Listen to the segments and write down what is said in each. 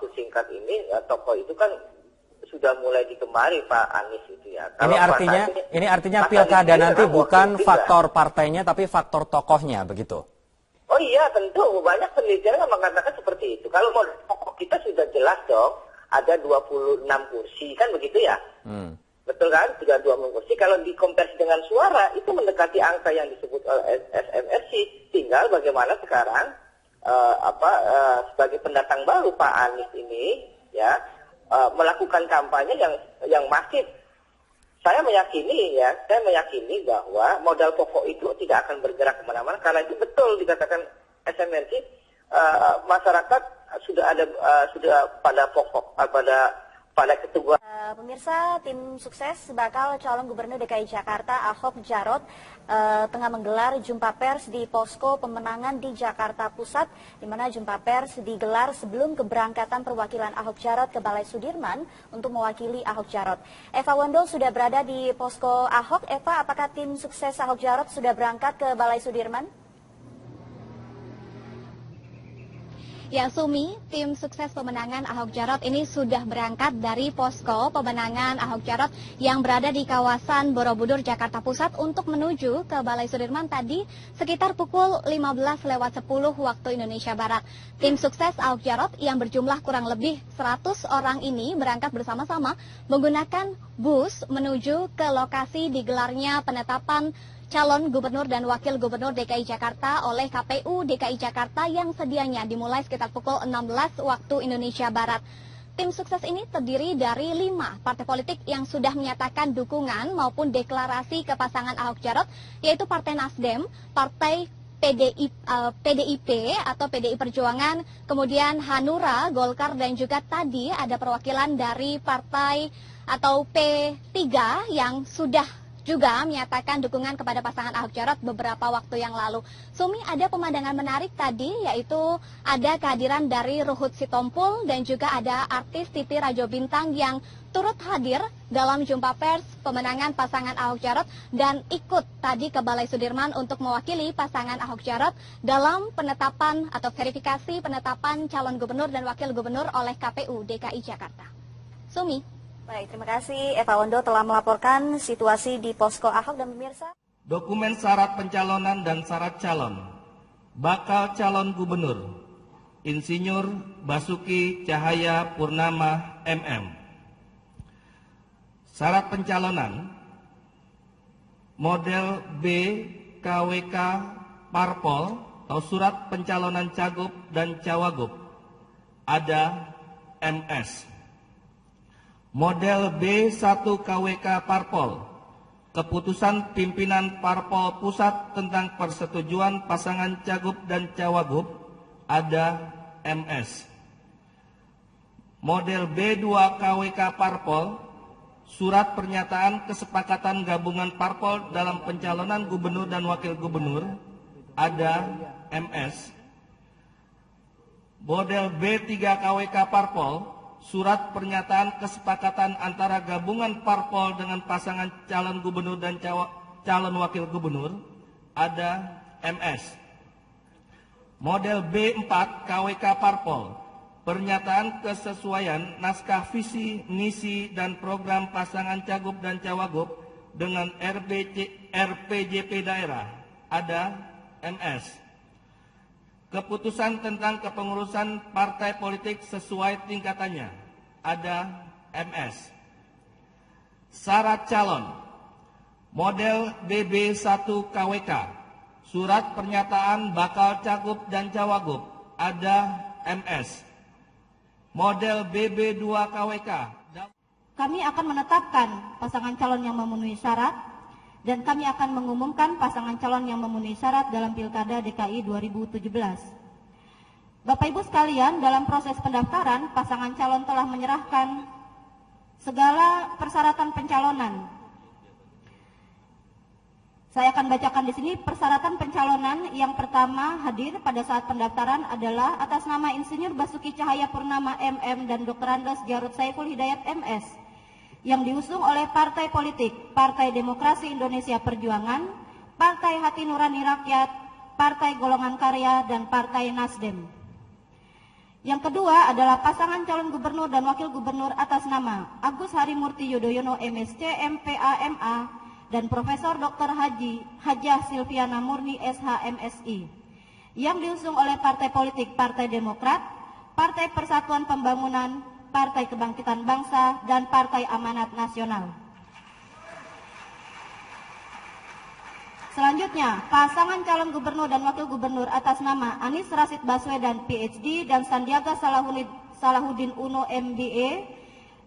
waktu singkat ini tokoh itu kan sudah mulai digemari Pak Anies itu ya. Ini artinya pilkada nanti bukan faktor partainya tapi faktor tokohnya begitu. Oh iya, tentu banyak penelitian yang mengatakan seperti itu. Kalau mau tokoh kita sudah jelas dong, ada 26 kursi kan begitu ya. Betul kan? Sudah 26 kursi. Kalau dikonversi dengan suara itu mendekati angka yang disebut oleh SMRC. Tinggal bagaimana sekarang sebagai pendatang baru Pak Anies ini ya melakukan kampanye yang masif. Saya meyakini bahwa modal pokok itu tidak akan bergerak kemana-mana karena itu betul dikatakan SMRC, masyarakat sudah pada pokok pada keteguhan. Pemirsa, tim sukses bakal calon gubernur DKI Jakarta Ahok Jarot tengah menggelar jumpa pers di posko pemenangan di Jakarta Pusat, di mana jumpa pers digelar sebelum keberangkatan perwakilan Ahok Jarot ke Balai Sudirman untuk mewakili Ahok Jarot. Eva Wondol sudah berada di posko Ahok. Eva, apakah tim sukses Ahok Jarot sudah berangkat ke Balai Sudirman? Ya, Sumi, tim sukses pemenangan Ahok Jarot ini sudah berangkat dari posko pemenangan Ahok Jarot yang berada di kawasan Borobudur, Jakarta Pusat untuk menuju ke Balai Sudirman tadi sekitar pukul 15:10 waktu Indonesia Barat. Tim sukses Ahok Jarot yang berjumlah kurang lebih 100 orang ini berangkat bersama-sama menggunakan bus menuju ke lokasi digelarnya penetapan calon gubernur dan wakil gubernur DKI Jakarta oleh KPU DKI Jakarta yang sedianya dimulai sekitar pukul 16 waktu Indonesia Barat. Tim sukses ini terdiri dari 5 partai politik yang sudah menyatakan dukungan maupun deklarasi ke pasangan Ahok Jarot, yaitu Partai Nasdem, Partai PDIP atau PDI Perjuangan, kemudian Hanura, Golkar, dan juga tadi ada perwakilan dari partai atau P3 yang sudah juga menyatakan dukungan kepada pasangan Ahok Jarot beberapa waktu yang lalu. Sumi, ada pemandangan menarik tadi, yaitu ada kehadiran dari Ruhut Sitompul dan juga ada artis Titi Rajo Bintang yang turut hadir dalam jumpa pers pemenangan pasangan Ahok Jarot dan ikut tadi ke Balai Sudirman untuk mewakili pasangan Ahok Jarot dalam penetapan atau verifikasi penetapan calon gubernur dan wakil gubernur oleh KPU DKI Jakarta. Sumi. Baik, terima kasih Eva Wondo telah melaporkan situasi di posko Ahok. Dan pemirsa, dokumen syarat pencalonan dan syarat calon bakal calon gubernur Insinyur Basuki Cahaya Purnama MM. Syarat pencalonan model B KWK Parpol atau surat pencalonan cagup dan cawagup ada MS. Model B1 KWK Parpol, keputusan pimpinan Parpol Pusat tentang persetujuan pasangan cagup dan cawagup ada MS. Model B2 KWK Parpol, surat pernyataan kesepakatan gabungan Parpol dalam pencalonan gubernur dan wakil gubernur ada MS. Model B3 KWK Parpol, surat pernyataan kesepakatan antara gabungan Parpol dengan pasangan calon gubernur dan calon wakil gubernur ada MS. Model B4 KWK Parpol, pernyataan kesesuaian naskah visi, misi, dan program pasangan cagup dan cawagup dengan RPJP daerah ada MS. Keputusan tentang kepengurusan partai politik sesuai tingkatannya ada MS. Syarat calon model BB1 KWK, surat pernyataan bakal cagup dan cawagup ada MS. Model BB2 KWK, kami akan menetapkan pasangan calon yang memenuhi syarat dan kami akan mengumumkan pasangan calon yang memenuhi syarat dalam Pilkada DKI 2017. Bapak Ibu sekalian, dalam proses pendaftaran, pasangan calon telah menyerahkan segala persyaratan pencalonan. Saya akan bacakan di sini persyaratan pencalonan. Yang pertama, hadir pada saat pendaftaran adalah atas nama Insinyur Basuki Cahaya Purnama MM dan Dr. Andes Jarod Saiful Hidayat MS, yang diusung oleh partai politik Partai Demokrasi Indonesia Perjuangan, Partai Hati Nurani Rakyat, Partai Golongan Karya, dan Partai Nasdem. Yang kedua adalah pasangan calon gubernur dan wakil gubernur atas nama Agus Harimurti Yudhoyono MSc, MPA, MA, dan Profesor Dr. Hajah Silviana Murni SH, MSI, yang diusung oleh partai politik Partai Demokrat, Partai Persatuan Pembangunan, Partai Kebangkitan Bangsa, dan Partai Amanat Nasional. Selanjutnya, pasangan calon gubernur dan wakil gubernur atas nama Anies Rashid Baswedan PhD dan Sandiaga Salahuddin Uno MBA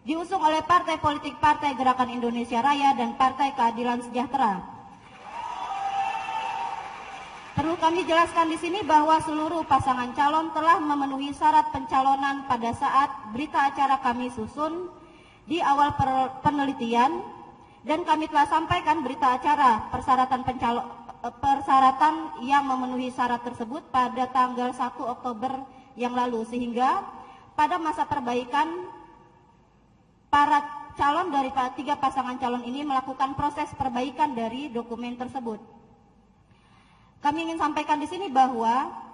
diusung oleh partai politik Partai Gerakan Indonesia Raya dan Partai Keadilan Sejahtera. Perlu kami jelaskan di sini bahwa seluruh pasangan calon telah memenuhi syarat pencalonan pada saat berita acara kami susun di awal penelitian. Dan kami telah sampaikan berita acara persyaratan yang memenuhi syarat tersebut pada tanggal 1 Oktober yang lalu. Sehingga pada masa perbaikan, para calon dari tiga pasangan calon ini melakukan proses perbaikan dari dokumen tersebut. Kami ingin sampaikan di sini bahwa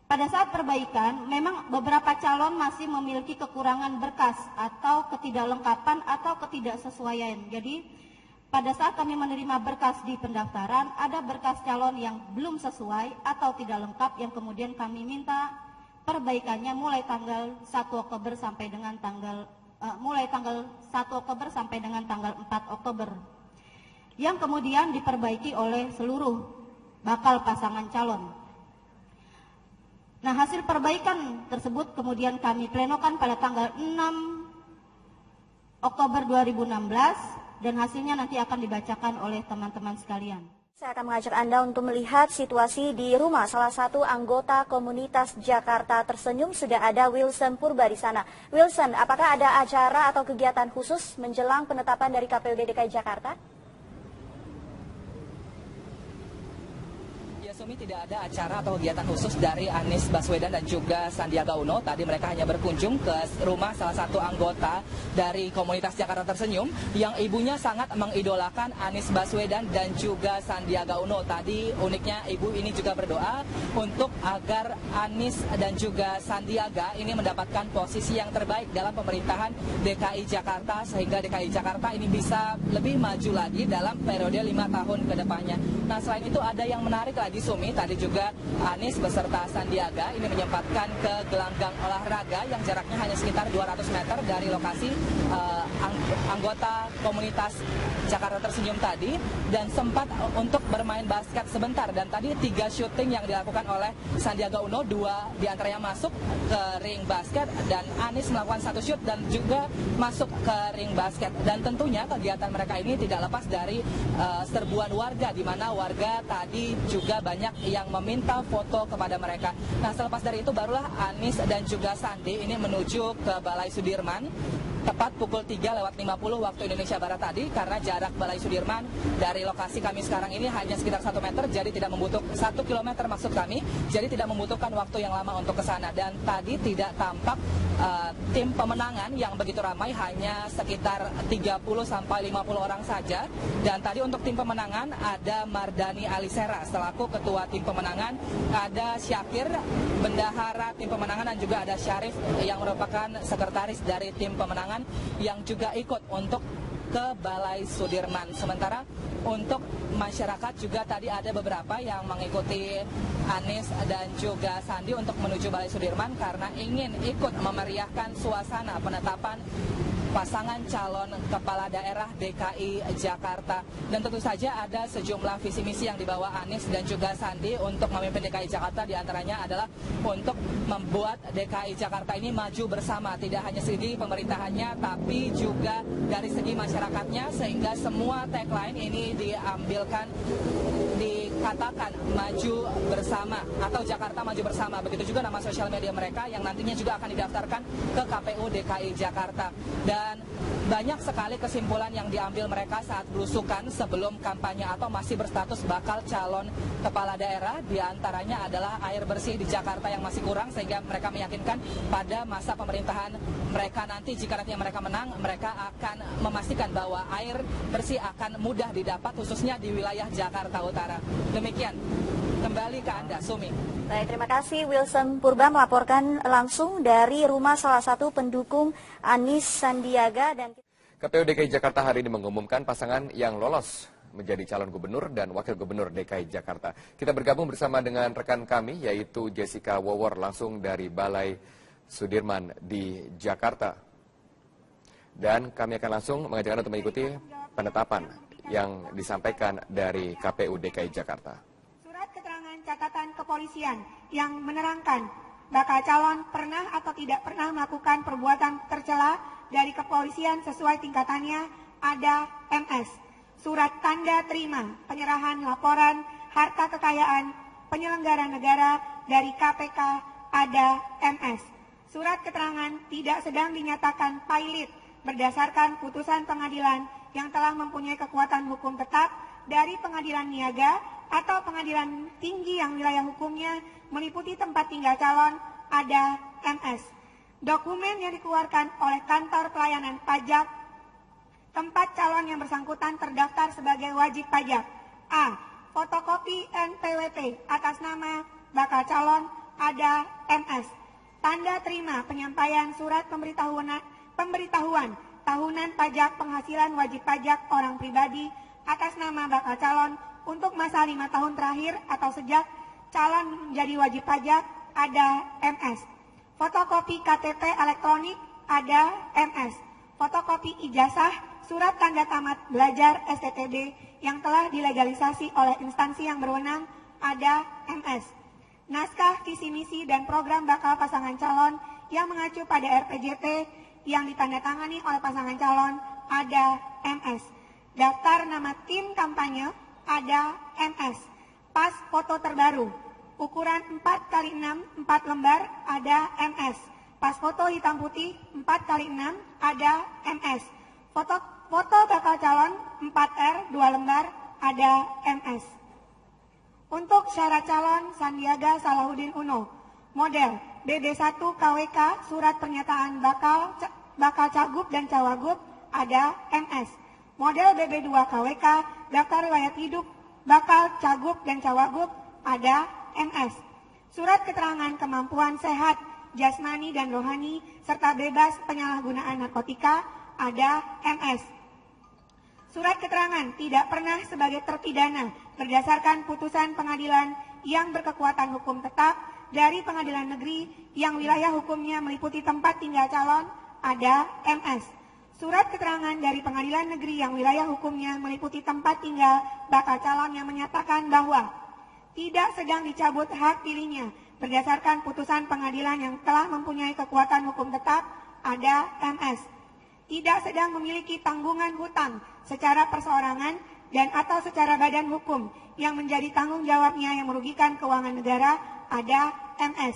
pada saat perbaikan, memang beberapa calon masih memiliki kekurangan berkas atau ketidaklengkapan atau ketidaksesuaian. Jadi, pada saat kami menerima berkas di pendaftaran, ada berkas calon yang belum sesuai atau tidak lengkap yang kemudian kami minta perbaikannya mulai tanggal 1 Oktober sampai dengan tanggal 1 Oktober sampai dengan tanggal 4 Oktober. Yang kemudian diperbaiki oleh seluruh bakal pasangan calon. Nah, hasil perbaikan tersebut kemudian kami plenokan pada tanggal 6 Oktober 2016 dan hasilnya nanti akan dibacakan oleh teman-teman sekalian. Saya akan mengajak Anda untuk melihat situasi di rumah salah satu anggota komunitas Jakarta Tersenyum. Sudah ada Wilson Purba di sana. Wilson, apakah ada acara atau kegiatan khusus menjelang penetapan dari KPUD DKI Jakarta? Sumi, tidak ada acara atau kegiatan khusus dari Anies Baswedan dan juga Sandiaga Uno. Tadi mereka hanya berkunjung ke rumah salah satu anggota dari komunitas Jakarta Tersenyum yang ibunya sangat mengidolakan Anies Baswedan dan juga Sandiaga Uno. Tadi uniknya ibu ini juga berdoa untuk agar Anies dan juga Sandiaga ini mendapatkan posisi yang terbaik dalam pemerintahan DKI Jakarta sehingga DKI Jakarta ini bisa lebih maju lagi dalam periode 5 tahun ke depannya. Nah, selain itu ada yang menarik lagi, Sumi. Tadi juga Anies beserta Sandiaga ini menyempatkan ke gelanggang olahraga yang jaraknya hanya sekitar 200 meter dari lokasi anggota komunitas Jakarta Tersenyum tadi, dan sempat untuk bermain basket sebentar. Dan tadi 3 syuting yang dilakukan oleh Sandiaga Uno, 2 diantaranya masuk ke ring basket dan Anies melakukan 1 shoot dan juga masuk ke ring basket. Dan tentunya kegiatan mereka ini tidak lepas dari serbuan warga, di mana warga tadi juga banyak yang meminta foto kepada mereka. Nah, selepas dari itu barulah Anies dan juga Sandi ini menuju ke Balai Sudirman tepat pukul 3:50 waktu Indonesia Barat tadi, karena jarak Balai Sudirman dari lokasi kami sekarang ini hanya sekitar 1 meter, jadi tidak membutuhkan 1 kilometer maksud kami, jadi tidak membutuhkan waktu yang lama untuk ke sana. Dan tadi tidak tampak tim pemenangan yang begitu ramai, hanya sekitar 30-50 orang saja. Dan tadi untuk tim pemenangan ada Mardani Alisera selaku ketua tim pemenangan, ada Syakir bendahara tim pemenangan, dan juga ada Syarif yang merupakan sekretaris dari tim pemenangan yang juga ikut untuk ke Balai Sudirman. Sementara untuk masyarakat juga tadi ada beberapa yang mengikuti Anies dan juga Sandi untuk menuju Balai Sudirman karena ingin ikut memeriahkan suasana penetapan pasangan calon kepala daerah DKI Jakarta. Dan tentu saja ada sejumlah visi misi yang dibawa Anies dan juga Sandi untuk memimpin DKI Jakarta, diantaranya adalah untuk membuat DKI Jakarta ini maju bersama, tidak hanya segi pemerintahannya tapi juga dari segi masyarakatnya, sehingga semua tagline ini diambilkan, dikatakan maju bersama atau Jakarta maju bersama. Begitu juga nama sosial media mereka yang nantinya juga akan didaftarkan ke KPU DKI Jakarta. Dan banyak sekali kesimpulan yang diambil mereka saat belusukan sebelum kampanye atau masih berstatus bakal calon kepala daerah. Di antaranya adalah air bersih di Jakarta yang masih kurang, sehingga mereka meyakinkan pada masa pemerintahan mereka nanti, jika nanti mereka menang, mereka akan memastikan bahwa air bersih akan mudah didapat khususnya di wilayah Jakarta Utara. Demikian. Kembali ke Anda, Sumi. Baik, terima kasih Wilson Purba melaporkan langsung dari rumah salah satu pendukung Anies Sandiaga. Dan KPU DKI Jakarta hari ini mengumumkan pasangan yang lolos menjadi calon gubernur dan wakil gubernur DKI Jakarta. Kita bergabung bersama dengan rekan kami yaitu Jessica Wawor langsung dari Balai Sudirman di Jakarta. Dan kami akan langsung mengajak Anda untuk mengikuti penetapan yang disampaikan dari KPU DKI Jakarta. Surat keterangan catatan kepolisian yang menerangkan bakal calon pernah atau tidak pernah melakukan perbuatan tercela dari kepolisian sesuai tingkatannya ada MS. Surat tanda terima penyerahan laporan harta kekayaan penyelenggara negara dari KPK ada MS. Surat keterangan tidak sedang dinyatakan pailit berdasarkan putusan pengadilan yang telah mempunyai kekuatan hukum tetap dari pengadilan niaga atau pengadilan tinggi yang wilayah hukumnya meliputi tempat tinggal calon ada MS. Dokumen yang dikeluarkan oleh kantor pelayanan pajak tempat calon yang bersangkutan terdaftar sebagai wajib pajak. A. Fotokopi NPWP atas nama bakal calon ada MS. Tanda terima penyampaian surat pemberitahuan tahunan pajak penghasilan wajib pajak orang pribadi atas nama bakal calon untuk masa 5 tahun terakhir atau sejak calon menjadi wajib pajak ada MS. Fotokopi KTP elektronik ada MS. Fotokopi ijazah surat tanda tamat belajar STTB yang telah dilegalisasi oleh instansi yang berwenang ada MS. Naskah visi misi dan program bakal pasangan calon yang mengacu pada RPJP yang ditandatangani oleh pasangan calon ada MS. Daftar nama tim kampanye ada MS. Pas foto terbaru ukuran 4x6 4 lembar ada MS. Pas foto hitam putih 4x6 ada MS. Foto bakal calon 4R 2 lembar ada MS. Untuk syarat calon Sandiaga Salahuddin Uno, model BB1 KWK surat pernyataan bakal cagup dan cawagup ada MS. Model BB2 KWK daftar riwayat hidup bakal cagup dan cawagup ada MS. Surat keterangan kemampuan sehat jasmani dan rohani serta bebas penyalahgunaan narkotika ada MS. Surat keterangan tidak pernah sebagai terpidana berdasarkan putusan pengadilan yang berkekuatan hukum tetap dari pengadilan negeri yang wilayah hukumnya meliputi tempat tinggal calon ada MS. Surat keterangan dari pengadilan negeri yang wilayah hukumnya meliputi tempat tinggal bakal calon yang menyatakan bahwa tidak sedang dicabut hak pilihnya berdasarkan putusan pengadilan yang telah mempunyai kekuatan hukum tetap ada MS. Tidak sedang memiliki tanggungan hutang secara perseorangan dan atau secara badan hukum yang menjadi tanggung jawabnya yang merugikan keuangan negara ada MS.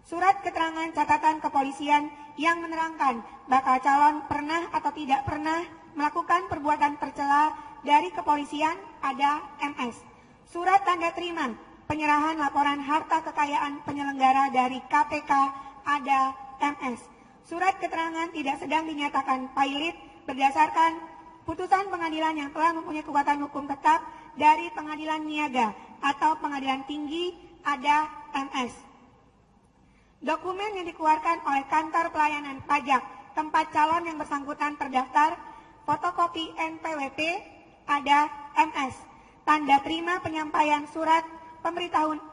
Surat keterangan catatan kepolisian yang menerangkan bakal calon pernah atau tidak pernah melakukan perbuatan tercela dari kepolisian ada MS. Surat tanda terima penyerahan laporan harta kekayaan penyelenggara dari KPK ada MS. Surat keterangan tidak sedang dinyatakan pailit berdasarkan putusan pengadilan yang telah mempunyai kekuatan hukum tetap dari pengadilan niaga atau pengadilan tinggi ada MS. Dokumen yang dikeluarkan oleh kantor pelayanan pajak tempat calon yang bersangkutan terdaftar fotokopi NPWP ada MS. Tanda terima penyampaian surat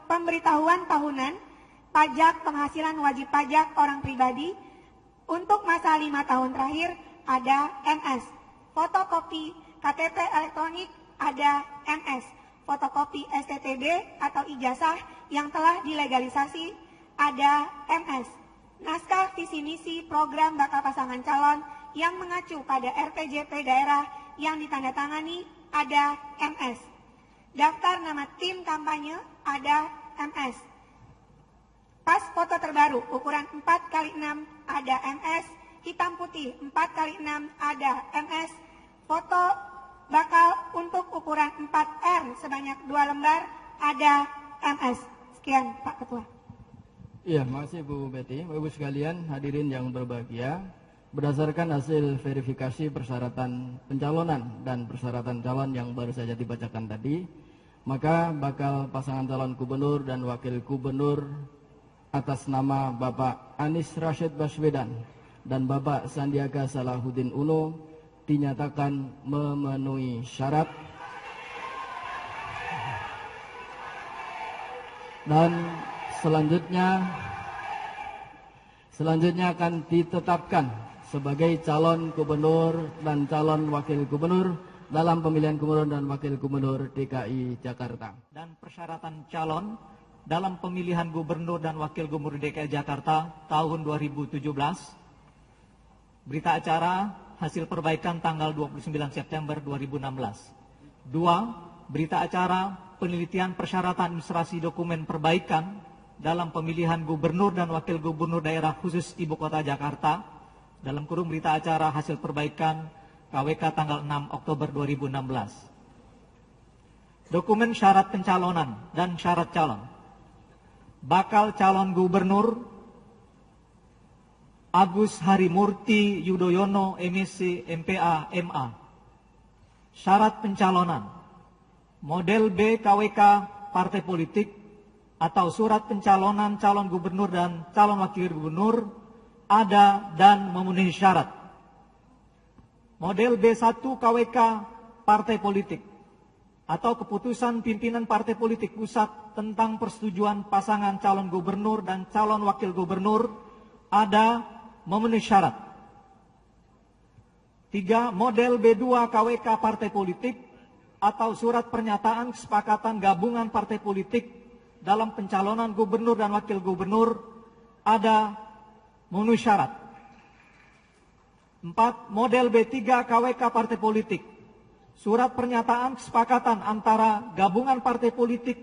pemberitahuan tahunan pajak penghasilan wajib pajak orang pribadi untuk masa 5 tahun terakhir ada MS. Fotokopi KTP elektronik ada MS. Fotokopi STTB atau ijazah yang telah dilegalisasi ada MS. Naskah visi misi program bakal pasangan calon yang mengacu pada RPJP daerah yang ditandatangani ada MS. Daftar nama tim kampanye ada MS. Pas foto terbaru ukuran 4x6 ada MS, hitam putih 4x6 ada MS, foto bakal untuk ukuran 4R sebanyak 2 lembar ada MS. Sekian Pak Ketua. Iya, makasih Bu Betty. Bapak Ibu sekalian, hadirin yang berbahagia, berdasarkan hasil verifikasi persyaratan pencalonan dan persyaratan calon yang baru saja dibacakan tadi, maka bakal pasangan calon gubernur dan wakil gubernur atas nama Bapak Anies Rashid Baswedan dan Bapak Sandiaga Salahuddin Uno dinyatakan memenuhi syarat dan selanjutnya akan ditetapkan sebagai calon gubernur dan calon wakil gubernur dalam pemilihan gubernur dan wakil gubernur DKI Jakarta. Dan persyaratan calon dalam pemilihan gubernur dan wakil gubernur DKI Jakarta tahun 2017. Berita acara hasil perbaikan tanggal 29 September 2016. 2. Berita acara penelitian persyaratan administrasi dokumen perbaikan dalam pemilihan gubernur dan wakil gubernur daerah khusus Ibu Kota Jakarta, dalam kurung berita acara hasil perbaikan KWK tanggal 6 Oktober 2016. Dokumen syarat pencalonan dan syarat calon. Bakal calon gubernur Agus Harimurti Yudhoyono MSc MPA MA. Syarat pencalonan. Model B KWK partai politik atau surat pencalonan calon gubernur dan calon wakil gubernur ada dan memenuhi syarat. Model B1 KWK partai politik atau keputusan pimpinan partai politik pusat tentang persetujuan pasangan calon gubernur dan calon wakil gubernur ada memenuhi syarat. 3. Model B2 KWK partai politik atau surat pernyataan kesepakatan gabungan partai politik dalam pencalonan gubernur dan wakil gubernur ada memenuhi syarat. 4. Model B3 KWK partai politik. Surat pernyataan kesepakatan antara gabungan partai politik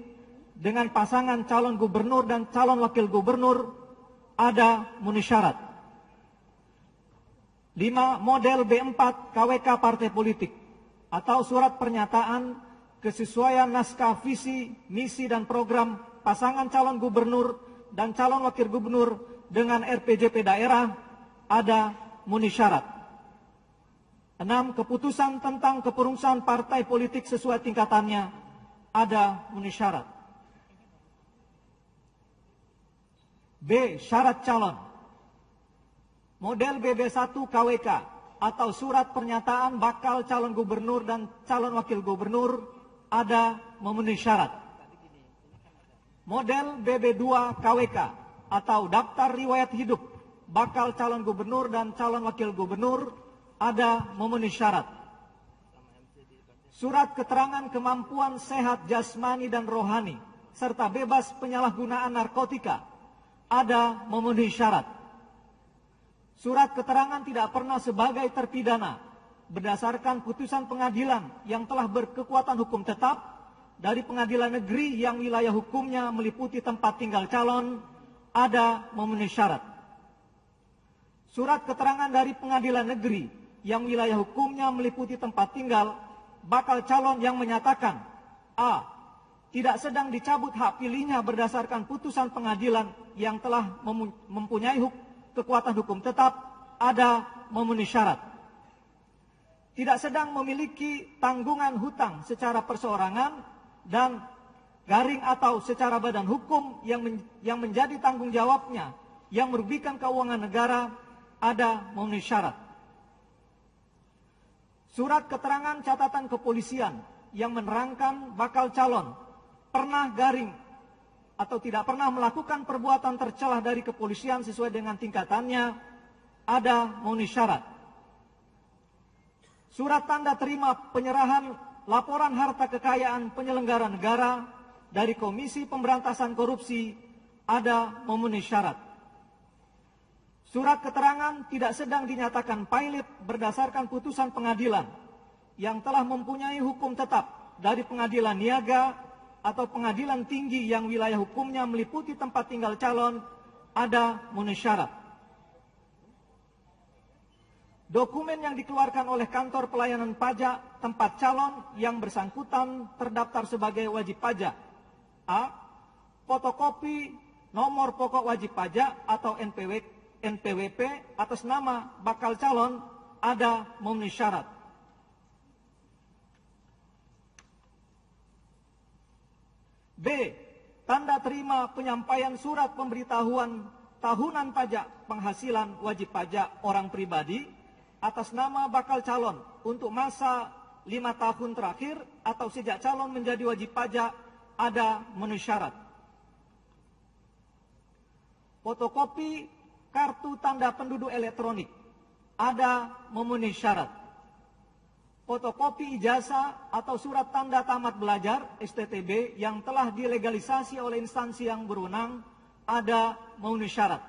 dengan pasangan calon gubernur dan calon wakil gubernur ada memenuhi syarat. 5. Model B4 KWK partai politik atau surat pernyataan kesesuaian naskah visi, misi dan program pasangan calon gubernur dan calon wakil gubernur dengan RPJP daerah ada memenuhi syarat. 6. Keputusan tentang kepengurusan partai politik sesuai tingkatannya ada memenuhi syarat. B. Syarat calon. Model BB1 KWK atau surat pernyataan bakal calon gubernur dan calon wakil gubernur ada memenuhi syarat. Model BB2 KWK atau daftar riwayat hidup bakal calon gubernur dan calon wakil gubernur ada memenuhi syarat. Surat keterangan kemampuan sehat jasmani dan rohani serta bebas penyalahgunaan narkotika ada memenuhi syarat. Surat keterangan tidak pernah sebagai terpidana berdasarkan putusan pengadilan yang telah berkekuatan hukum tetap dari pengadilan negeri yang wilayah hukumnya meliputi tempat tinggal calon ada memenuhi syarat. Surat keterangan dari pengadilan negeri yang wilayah hukumnya meliputi tempat tinggal bakal calon yang menyatakan A. Tidak sedang dicabut hak pilihnya berdasarkan putusan pengadilan yang telah mempunyai kekuatan hukum tetap ada memenuhi syarat. Tidak sedang memiliki tanggungan hutang secara perseorangan dan garing atau secara badan hukum yang menjadi tanggung jawabnya yang merugikan keuangan negara ada memenuhi syarat. Surat keterangan catatan kepolisian yang menerangkan bakal calon pernah garing atau tidak pernah melakukan perbuatan tercelah dari kepolisian sesuai dengan tingkatannya ada memenuhi syarat. Surat tanda terima penyerahan laporan harta kekayaan penyelenggara negara dari Komisi Pemberantasan Korupsi ada memenuhi syarat. Surat keterangan tidak sedang dinyatakan pailit berdasarkan putusan pengadilan yang telah mempunyai hukum tetap dari pengadilan niaga atau pengadilan tinggi yang wilayah hukumnya meliputi tempat tinggal calon ada memenuhi syarat. Dokumen yang dikeluarkan oleh kantor pelayanan pajak tempat calon yang bersangkutan terdaftar sebagai wajib pajak. A. Fotokopi nomor pokok wajib pajak atau NPWP atas nama bakal calon ada memenuhi syarat. B. Tanda terima penyampaian surat pemberitahuan tahunan pajak penghasilan wajib pajak orang pribadi atas nama bakal calon untuk masa 5 tahun terakhir atau sejak calon menjadi wajib pajak ada memenuhi syarat. Fotokopi kartu tanda penduduk elektronik ada memenuhi syarat. Fotokopi ijazah atau surat tanda tamat belajar STTB yang telah dilegalisasi oleh instansi yang berwenang ada memenuhi syarat.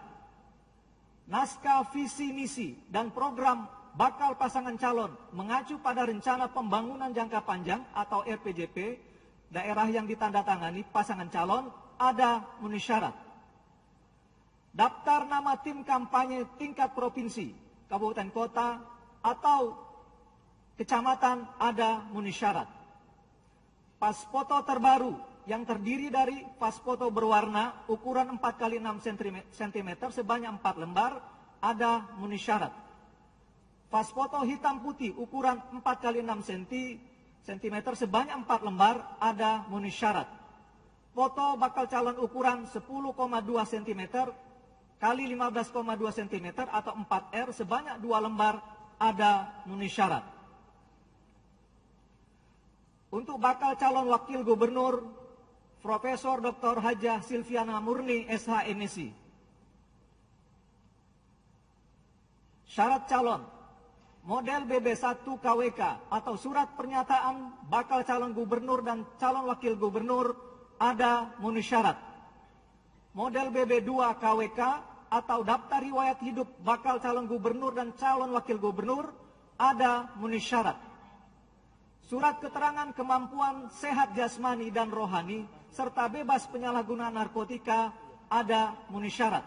Naskah visi misi dan program bakal pasangan calon mengacu pada rencana pembangunan jangka panjang atau RPJP daerah yang ditandatangani pasangan calon ada memenuhi syarat. Daftar nama tim kampanye tingkat provinsi, kabupaten kota atau kecamatan ada memenuhi syarat. Pas foto terbaru yang terdiri dari pas foto berwarna ukuran 4x6 cm sebanyak 4 lembar ada memenuhi syarat. Pas foto hitam putih ukuran 4x6 cm sebanyak 4 lembar ada memenuhi syarat. Foto bakal calon ukuran 10,2 cm kali 15,2 cm atau 4R sebanyak 2 lembar ada memenuhi syarat. Untuk bakal calon wakil gubernur Profesor Dr. Hajah Silviana Murni SH MSI. Syarat calon model BB1 KWK atau surat pernyataan bakal calon gubernur dan calon wakil gubernur ada memenuhi syarat. Model BB2 KWK atau daftar riwayat hidup bakal calon gubernur dan calon wakil gubernur ada memenuhi syarat. Surat keterangan kemampuan sehat jasmani dan rohani serta bebas penyalahgunaan narkotika ada memenuhi syarat.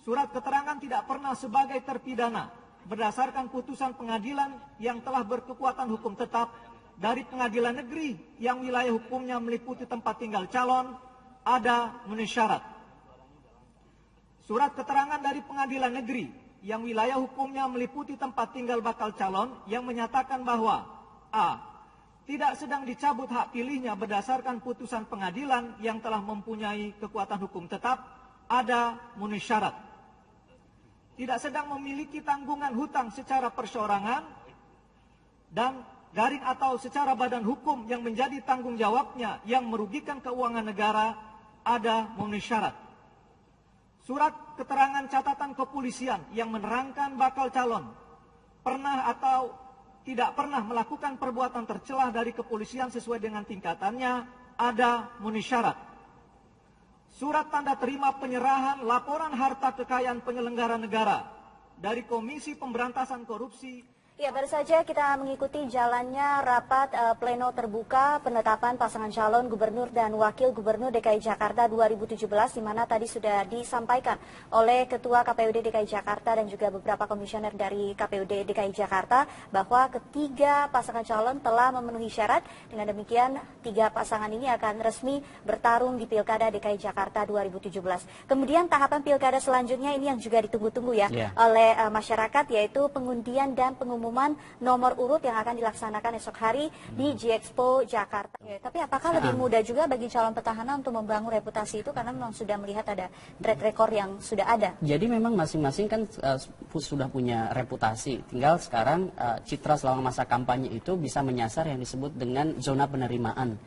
Surat keterangan tidak pernah sebagai terpidana berdasarkan putusan pengadilan yang telah berkekuatan hukum tetap dari pengadilan negeri yang wilayah hukumnya meliputi tempat tinggal calon ada memenuhi syarat. Surat keterangan dari pengadilan negeri yang wilayah hukumnya meliputi tempat tinggal bakal calon yang menyatakan bahwa A. Tidak sedang dicabut hak pilihnya berdasarkan putusan pengadilan yang telah mempunyai kekuatan hukum tetap ada memenuhi syarat. Tidak sedang memiliki tanggungan hutang secara perseorangan dan garing atau secara badan hukum yang menjadi tanggung jawabnya yang merugikan keuangan negara ada memenuhi syarat. Surat keterangan catatan kepolisian yang menerangkan bakal calon pernah atau tidak pernah melakukan perbuatan tercelah dari kepolisian sesuai dengan tingkatannya ada memenuhi syarat. Surat tanda terima penyerahan laporan harta kekayaan penyelenggara negara dari Komisi Pemberantasan Korupsi. Ya, baru saja kita mengikuti jalannya rapat pleno terbuka penetapan pasangan calon gubernur dan wakil gubernur DKI Jakarta 2017 di mana tadi sudah disampaikan oleh Ketua KPUD DKI Jakarta dan juga beberapa komisioner dari KPUD DKI Jakarta bahwa ketiga pasangan calon telah memenuhi syarat. Dengan demikian, tiga pasangan ini akan resmi bertarung di Pilkada DKI Jakarta 2017. Kemudian tahapan Pilkada selanjutnya ini yang juga ditunggu-tunggu ya oleh masyarakat, yaitu pengundian dan pengumuman nomor urut yang akan dilaksanakan esok hari di G-Expo Jakarta. Ya, tapi apakah lebih mudah juga bagi calon petahana untuk membangun reputasi itu karena memang sudah melihat ada track record yang sudah ada? Jadi memang masing-masing kan sudah punya reputasi. Tinggal sekarang citra selama masa kampanye itu bisa menyasar yang disebut dengan zona penerimaan.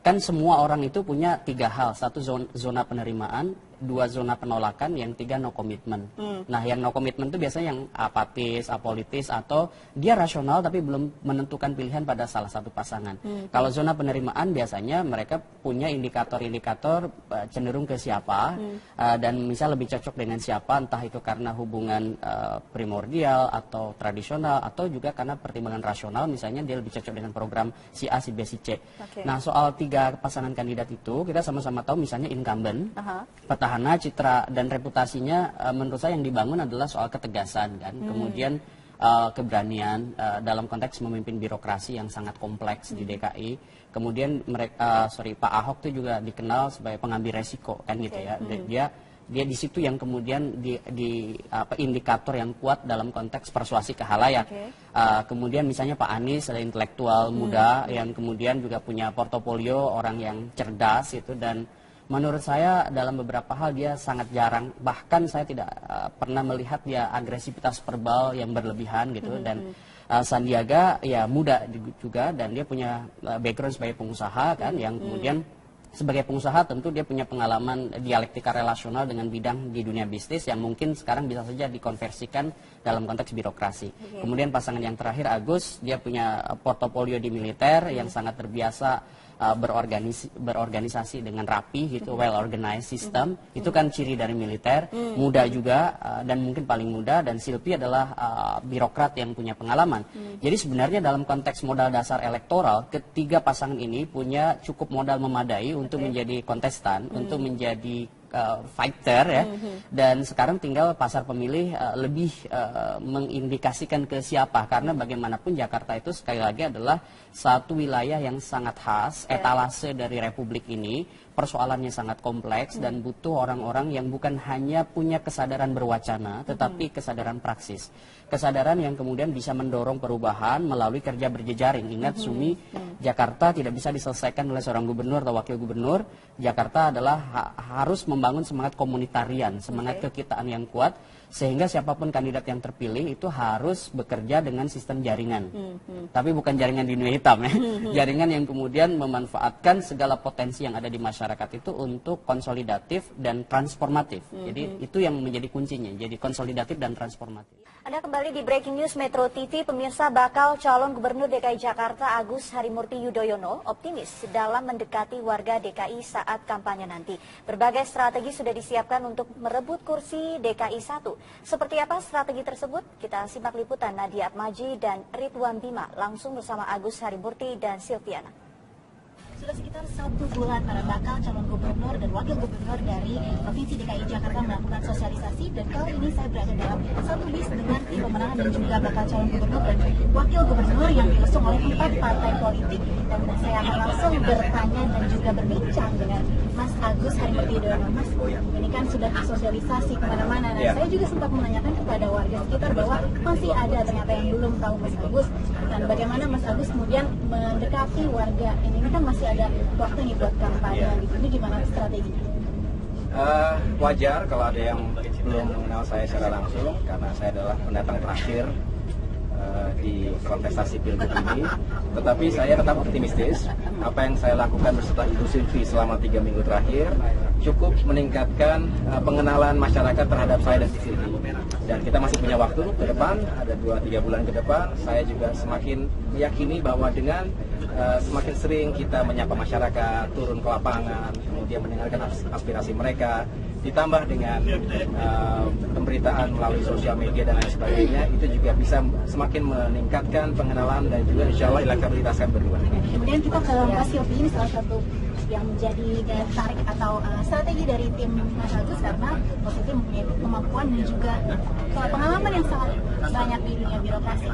Kan semua orang itu punya tiga hal. Satu zona penerimaan, dua zona penolakan, yang tiga no komitmen. Nah, yang no komitmen itu biasanya yang apatis, apolitis, atau dia rasional tapi belum menentukan pilihan pada salah satu pasangan. Kalau zona penerimaan biasanya mereka punya indikator-indikator cenderung ke siapa dan misal lebih cocok dengan siapa, entah itu karena hubungan primordial atau tradisional atau juga karena pertimbangan rasional, misalnya dia lebih cocok dengan program si A, si B, si C. Nah, soal tiga pasangan kandidat itu kita sama-sama tahu misalnya incumbent, petahana, citra dan reputasinya menurut saya yang dibangun adalah soal ketegasan kan, kemudian keberanian dalam konteks memimpin birokrasi yang sangat kompleks di DKI. Kemudian Pak Ahok itu juga dikenal sebagai pengambil resiko kan gitu ya. Dia Dia di situ yang kemudian indikator yang kuat dalam konteks persuasi ke halayak. Kemudian misalnya Pak Anies adalah intelektual muda yang kemudian juga punya portofolio orang yang cerdas itu, dan menurut saya dalam beberapa hal dia sangat jarang, bahkan saya tidak pernah melihat dia agresivitas verbal yang berlebihan gitu. Dan Sandiaga ya muda juga, dan dia punya background sebagai pengusaha kan, yang kemudian sebagai pengusaha tentu dia punya pengalaman dialektika relasional dengan bidang di dunia bisnis yang mungkin sekarang bisa saja dikonversikan dalam konteks birokrasi. Kemudian pasangan yang terakhir Agus, dia punya portofolio di militer yang sangat terbiasa berorganisasi dengan rapi gitu, well organized system. Itu kan ciri dari militer. Muda juga dan mungkin paling muda, dan Silpi adalah birokrat yang punya pengalaman. Jadi sebenarnya dalam konteks modal dasar elektoral, ketiga pasangan ini punya cukup modal memadai untuk menjadi kontestan, untuk menjadi fighter ya. Dan sekarang tinggal pasar pemilih lebih mengindikasikan ke siapa, karena bagaimanapun Jakarta itu sekali lagi adalah satu wilayah yang sangat khas, etalase dari republik ini. Persoalannya sangat kompleks dan butuh orang-orang yang bukan hanya punya kesadaran berwacana, tetapi kesadaran praksis. Kesadaran yang kemudian bisa mendorong perubahan melalui kerja berjejaring. Ingat Sumi, Jakarta tidak bisa diselesaikan oleh seorang gubernur atau wakil gubernur. Jakarta adalah harus membangun semangat komunitarian, semangat kekitaan yang kuat, sehingga siapapun kandidat yang terpilih itu harus bekerja dengan sistem jaringan. Tapi bukan jaringan di dunia hitam ya. Jaringan yang kemudian memanfaatkan segala potensi yang ada di masyarakat itu untuk konsolidatif dan transformatif. Jadi itu yang menjadi kuncinya, jadi konsolidatif dan transformatif. Anda kembali di Breaking News Metro TV. Pemirsa, bakal calon Gubernur DKI Jakarta Agus Harimurti Yudhoyono optimis dalam mendekati warga DKI saat kampanye nanti. Berbagai strategi sudah disiapkan untuk merebut kursi DKI 1. Seperti apa strategi tersebut? Kita simak liputan Nadia Atmaji dan Ridwan Bima langsung bersama Agus Harimurti dan Silviana. Sudah sekitar 1 bulan para bakal calon gubernur dan wakil gubernur dari Provinsi DKI Jakarta melakukan sosialisasi, dan kali ini saya berada dalam satu bis dengan tim pemenangan dan juga bakal calon gubernur dan wakil gubernur yang diusung oleh 4 partai politik. Dan saya akan langsung bertanya dan juga berbincang dengan Mas Agus Harimurti Yudhoyono. Mas, ini kan sudah sosialisasi kemana-mana. Nah, saya juga sempat menanyakan kepada warga sekitar bahwa masih ada ternyata yang belum tahu Mas Agus. Dan bagaimana Mas Agus kemudian mendekati warga ini kan masih ada waktu nih buat kampanye gitu. Ini gimana strateginya? Wajar kalau ada yang belum mengenal saya secara langsung, karena saya adalah pendatang terakhir di kontestasi pilgub ini. Tetapi saya tetap optimistis. Apa yang saya lakukan beserta Ibu Silvi selama 3 minggu terakhir cukup meningkatkan pengenalan masyarakat terhadap saya dan Silvi. Dan kita masih punya waktu ke depan, ada 2-3 bulan ke depan. Saya juga semakin meyakini bahwa dengan semakin sering kita menyapa masyarakat, turun ke lapangan, kemudian mendengarkan aspirasi mereka, ditambah dengan pemberitaan melalui sosial media dan lain sebagainya, itu juga bisa semakin meningkatkan pengenalan dan juga insya Allah elektabilitas kami berdua. Kemudian kita ke Mas Silvi, ini salah satu yang menjadi daya tarik atau strategi dari tim Mas Agus, karena Mas Silvi mempunyai kemampuan dan juga pengalaman yang sangat banyak di dunia birokrasi.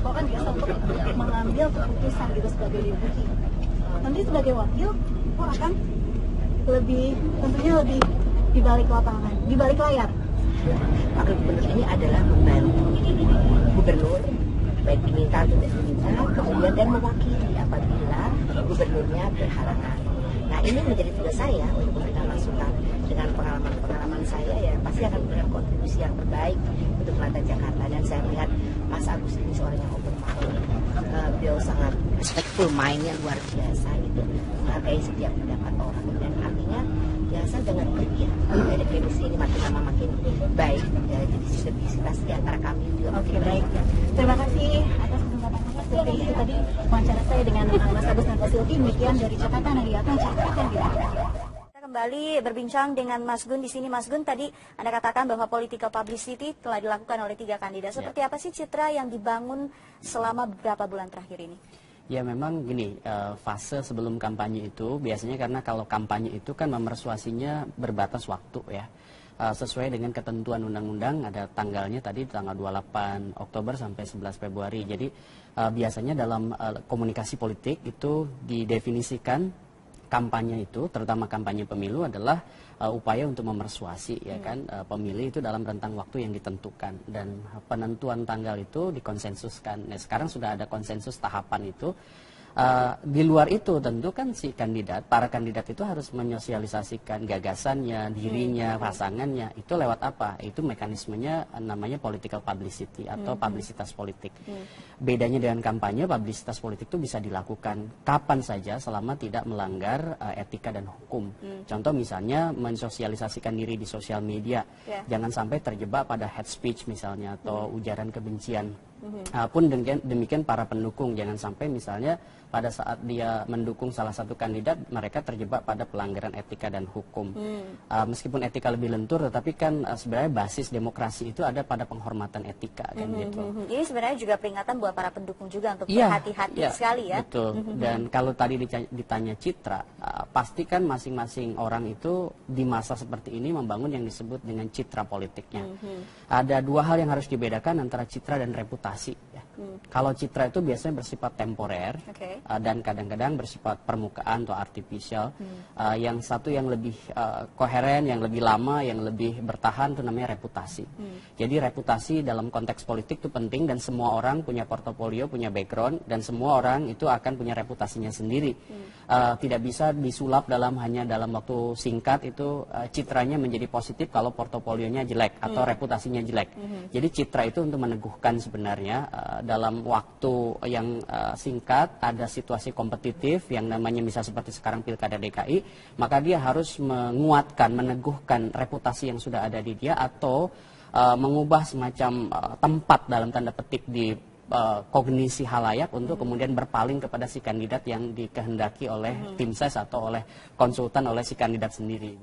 Bahkan biasa untuk mengambil keputusan gitu sebagai deputi. Nanti sebagai wakil, akan tentunya lebih di balik lapangan, di balik layar. Wakil gubernur ini adalah membantu gubernur, baik diminta atau tidak diminta, kemudian dan mewakili apabila gubernurnya berhalangan. Nah, ini menjadi tugas saya untuk memberikan masukan. Dengan pengalaman saya ya pasti akan memberikan kontribusi yang terbaik untuk melata Jakarta. Dan saya melihat Mas Agus ini seorang yang open mind, beliau sangat respectful, mind-nya luar biasa gitu, menghargai setiap pendapat orang. Dan artinya ya saya dengan dia dari chemistry ini makin lama makin baik ya, jadi sinergisitas di antara kami juga. Oke, baik. Terima kasih atas kesempatan Mas Silvi. Itu tadi wawancara saya dengan Mas Agus dan Mas Silvi. Demikian dari Jakarta, Nadia Atmaji. Kembali berbincang dengan Mas Gun di sini. Mas Gun, tadi Anda katakan bahwa political publicity telah dilakukan oleh 3 kandidat. Seperti apa sih citra yang dibangun selama beberapa bulan terakhir ini? Ya memang gini, fase sebelum kampanye itu biasanya karena kalau kampanye itu kan memersuasinya berbatas waktu ya. Sesuai dengan ketentuan undang-undang ada tanggalnya tadi tanggal 28 Oktober sampai 11 Februari. Jadi biasanya dalam komunikasi politik itu didefinisikan kampanye itu, terutama kampanye pemilu adalah upaya untuk memersuasi ya kan pemilih itu dalam rentang waktu yang ditentukan, dan penentuan tanggal itu dikonsensuskan. Nah, sekarang sudah ada konsensus tahapan itu. Di luar itu tentu kan si para kandidat itu harus menyosialisasikan gagasannya, dirinya, pasangannya. Itu lewat apa? Itu mekanismenya namanya political publicity atau publisitas politik. Bedanya dengan kampanye, publisitas politik itu bisa dilakukan kapan saja selama tidak melanggar etika dan hukum. Contoh misalnya mensosialisasikan diri di sosial media. Jangan sampai terjebak pada hate speech misalnya atau ujaran kebencian. Pun demikian para pendukung, jangan sampai misalnya pada saat dia mendukung salah satu kandidat mereka terjebak pada pelanggaran etika dan hukum. Meskipun etika lebih lentur, tetapi kan sebenarnya basis demokrasi itu ada pada penghormatan etika kan gitu. Ini sebenarnya juga peringatan buat para pendukung juga untuk berhati-hati sekali ya. Betul. Dan kalau tadi ditanya citra, pastikan masing-masing orang itu di masa seperti ini membangun yang disebut dengan citra politiknya. Ada dua hal yang harus dibedakan antara citra dan reputasi. Ya. Kalau citra itu biasanya bersifat temporer dan kadang-kadang bersifat permukaan atau artificial. Yang satu yang lebih koheren, yang lebih lama, yang lebih bertahan itu namanya reputasi. Jadi reputasi dalam konteks politik itu penting, dan semua orang punya portofolio, punya background, dan semua orang itu akan punya reputasinya sendiri. Tidak bisa disulap hanya dalam waktu singkat itu citranya menjadi positif kalau portofolionya jelek atau reputasinya jelek. Jadi citra itu untuk meneguhkan sebenarnya dalam waktu yang singkat ada situasi kompetitif yang namanya misal seperti sekarang Pilkada DKI, maka dia harus menguatkan, meneguhkan reputasi yang sudah ada di dia, atau mengubah semacam tempat dalam tanda petik di kognisi halayak untuk kemudian berpaling kepada si kandidat yang dikehendaki oleh tim ses atau oleh konsultan oleh si kandidat sendiri.